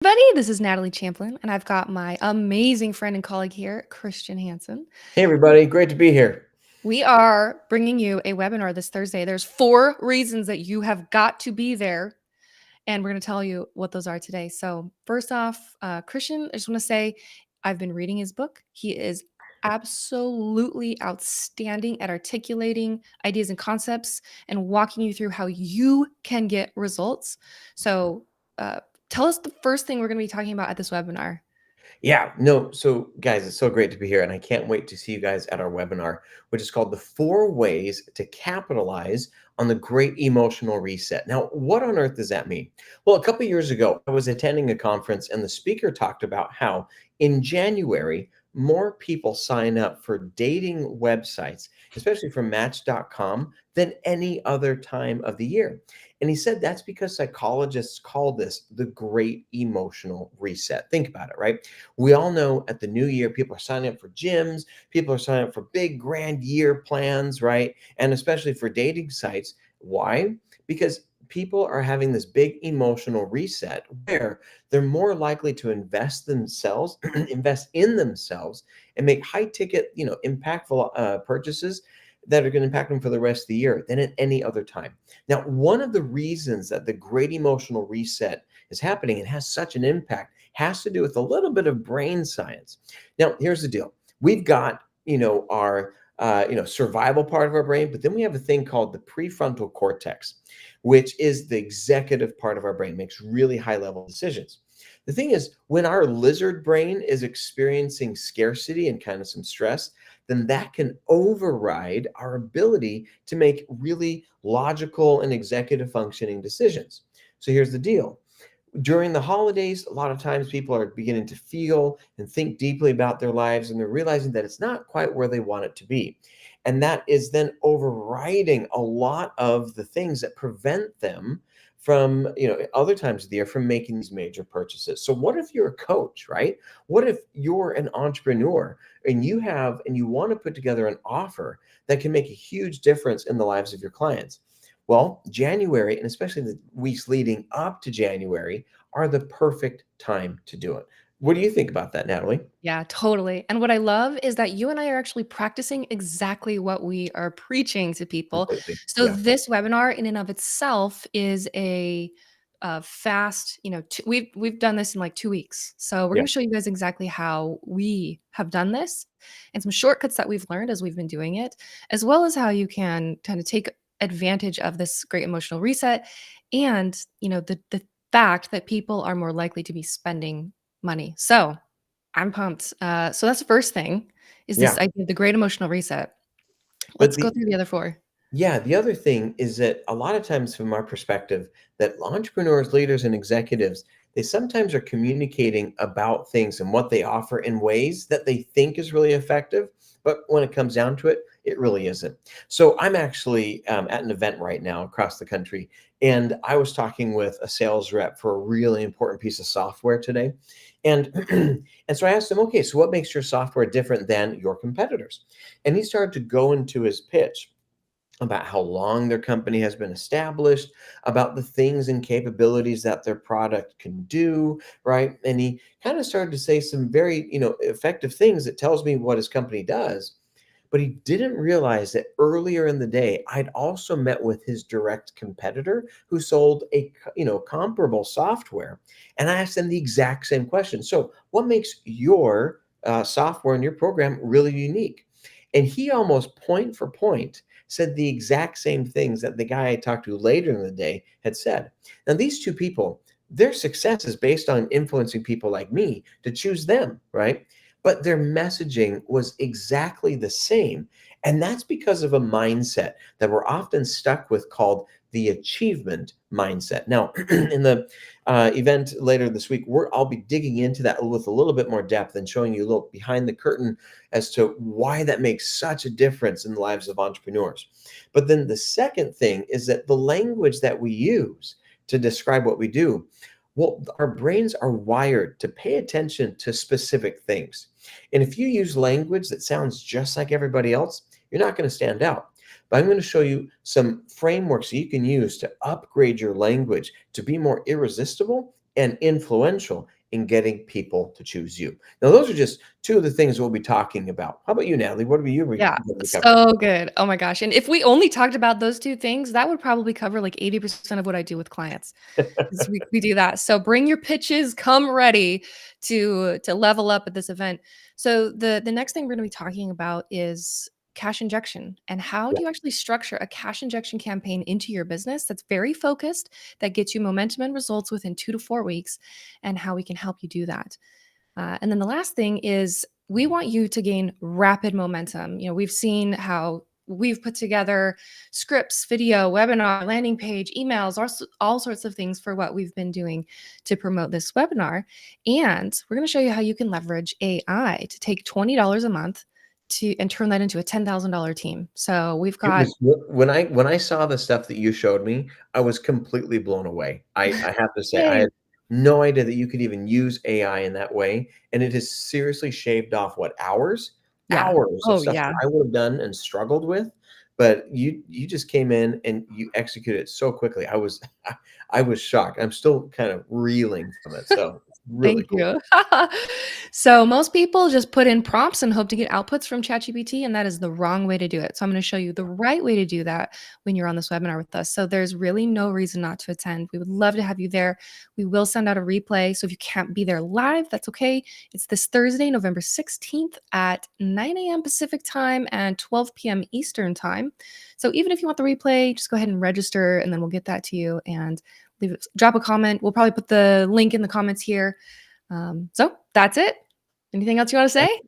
Everybody, this is Natalie Champlin, and I've got my amazing friend and colleague here, Christian Hansen. Hey, everybody. Great to be here. We are bringing you a webinar this Thursday. There's 4 reasons that you have got to be there, and we're going to tell you what those are today. So, first off, Christian, I just want to say I've been reading his book. He is absolutely outstanding at articulating ideas and concepts and walking you through how you can get results. So, uh, tell us the first thing we're going to be talking about at this webinar. Yeah, no, so guys, it's so great to be here, and I can't wait to see you guys at our webinar, which is called The 4 Ways to Capitalize on the Great Emotional Reset. Now, what on earth does that mean? Well, a couple years ago, I was attending a conference, and the speaker talked about how in January, more people sign up for dating websites, especially from Match.com, than any other time of the year. And he said that's because psychologists call this the great emotional reset. Think about it, right? We all know at the new year, people are signing up for gyms, people are signing up for big grand year plans, right? And especially for dating sites. Why? Because people are having this big emotional reset where they're more likely to invest themselves, invest in themselves, and make high ticket, impactful purchases that are going to impact them for the rest of the year than at any other time. Now, one of the reasons that the great emotional reset is happening and has such an impact has to do with a little bit of brain science. Now, here's the deal. We've got, our survival part of our brain, but then we have a thing called the prefrontal cortex, which is the executive part of our brain, makes really high level decisions. The thing is, when our lizard brain is experiencing scarcity and kind of some stress, then that can override our ability to make really logical and executive functioning decisions. So here's the deal. During the holidays, a lot of times people are beginning to feel and think deeply about their lives, and they're realizing that it's not quite where they want it to be. And that is then overriding a lot of the things that prevent them from, other times of the year from making these major purchases. So what if you're a coach, right? What if you're an entrepreneur and you want to put together an offer that can make a huge difference in the lives of your clients? Well, January, and especially the weeks leading up to January, are the perfect time to do it. What do you think about that, Natalie? Yeah, totally. And what I love is that you and I are actually practicing exactly what we are preaching to people. Completely. So Yeah. this webinar in and of itself is a fast, we've done this in like 2 weeks. So we're Yeah. going to show you guys exactly how we have done this and some shortcuts that we've learned as we've been doing it, as well as how you can kind of take advantage of this great emotional reset and, the fact that people are more likely to be spending money. So I'm pumped. So that's the first thing is this Yeah. idea of the great emotional reset. But Let's go the through the other 4. Yeah, the other thing is that a lot of times from our perspective, that entrepreneurs, leaders, and executives, they sometimes are communicating about things and what they offer in ways that they think is really effective, but when it comes down to it, it really isn't. So I'm actually at an event right now across the country, and I was talking with a sales rep for a really important piece of software today, and and so I asked him, okay, so what makes your software different than your competitors? And he started to go into his pitch about how long their company has been established, about the things and capabilities that their product can do, right? And he kind of started to say some very, effective things that tells me what his company does. But he didn't realize that earlier in the day, I'd also met with his direct competitor who sold a, comparable software. And I asked them the exact same question. So what makes your software and your program really unique? And he almost point for point said the exact same things that the guy I talked to later in the day had said. Now, these two people, their success is based on influencing people like me to choose them, right? But their messaging was exactly the same. And that's because of a mindset that we're often stuck with called the achievement mindset. Now, in the event later this week, I'll be digging into that with a little bit more depth and showing you a little behind the curtain as to why that makes such a difference in the lives of entrepreneurs. But then the second thing is that the language that we use to describe what we do, well, our brains are wired to pay attention to specific things. And if you use language that sounds just like everybody else, you're not going to stand out. But I'm going to show you some frameworks that you can use to upgrade your language to be more irresistible and influential in getting people to choose you. Now, those are just two of the things we'll be talking about. How about you, Natalie? What are you Yeah, going to be covering? so good. Oh my gosh, and if we only talked about those 2 things, that would probably cover, like, 80% of what I do with clients, 'cause we do that. So bring your pitches, come ready to level up at this event. So the next thing we're gonna be talking about is cash injection, and how Yeah. do you actually structure a cash injection campaign into your business that's very focused, that gets you momentum and results within 2 to 4 weeks, and how we can help you do that. And then the last thing is we want you to gain rapid momentum. We've seen how we've put together scripts, video, webinar, landing page, emails, all sorts of things for what we've been doing to promote this webinar. And we're going to show you how you can leverage AI to take $20 a month and turn that into a $10,000 team. So we've It got, was when I saw the stuff that you showed me, I was completely blown away. I have to say, I yay. had no idea that you could even use AI in that way, and it has seriously shaved off, what, hours? Yeah. Hours of Oh, stuff that yeah. I would have done and struggled with, but you just came in and you executed it so quickly. I was I was shocked. I'm still kind of reeling from it, so it's really Thank cool. you. So most people just put in prompts and hope to get outputs from ChatGPT, and that is the wrong way to do it. So I'm going to show you the right way to do that when you're on this webinar with us. So there's really no reason not to attend. We would love to have you there. We will send out a replay. So if you can't be there live, that's okay. It's this Thursday, November 16th at 9 a.m. Pacific time and 12 p.m. Eastern time. So even if you want the replay, just go ahead and register, and then we'll get that to you. And drop a comment. We'll probably put the link in the comments here. So that's it. Anything else you want to say?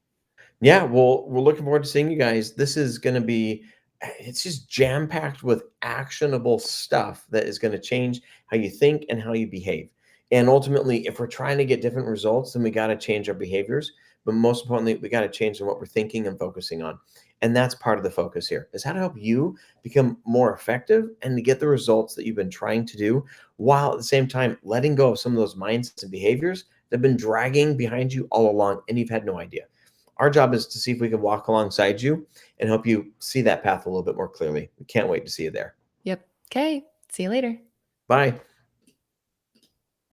Yeah, well, we're looking forward to seeing you guys. This is gonna be it's just jam-packed with actionable stuff that is gonna change how you think and how you behave. And ultimately, if we're trying to get different results, then we gotta change our behaviors. But most importantly, we gotta change on what we're thinking and focusing on. And that's part of the focus here, is how to help you become more effective and to get the results that you've been trying to do, while at the same time letting go of some of those mindsets and behaviors that have been dragging behind you all along and you've had no idea. Our job is to see if we can walk alongside you and help you see that path a little bit more clearly. We can't wait to see you there. Yep. Okay. See you later. Bye.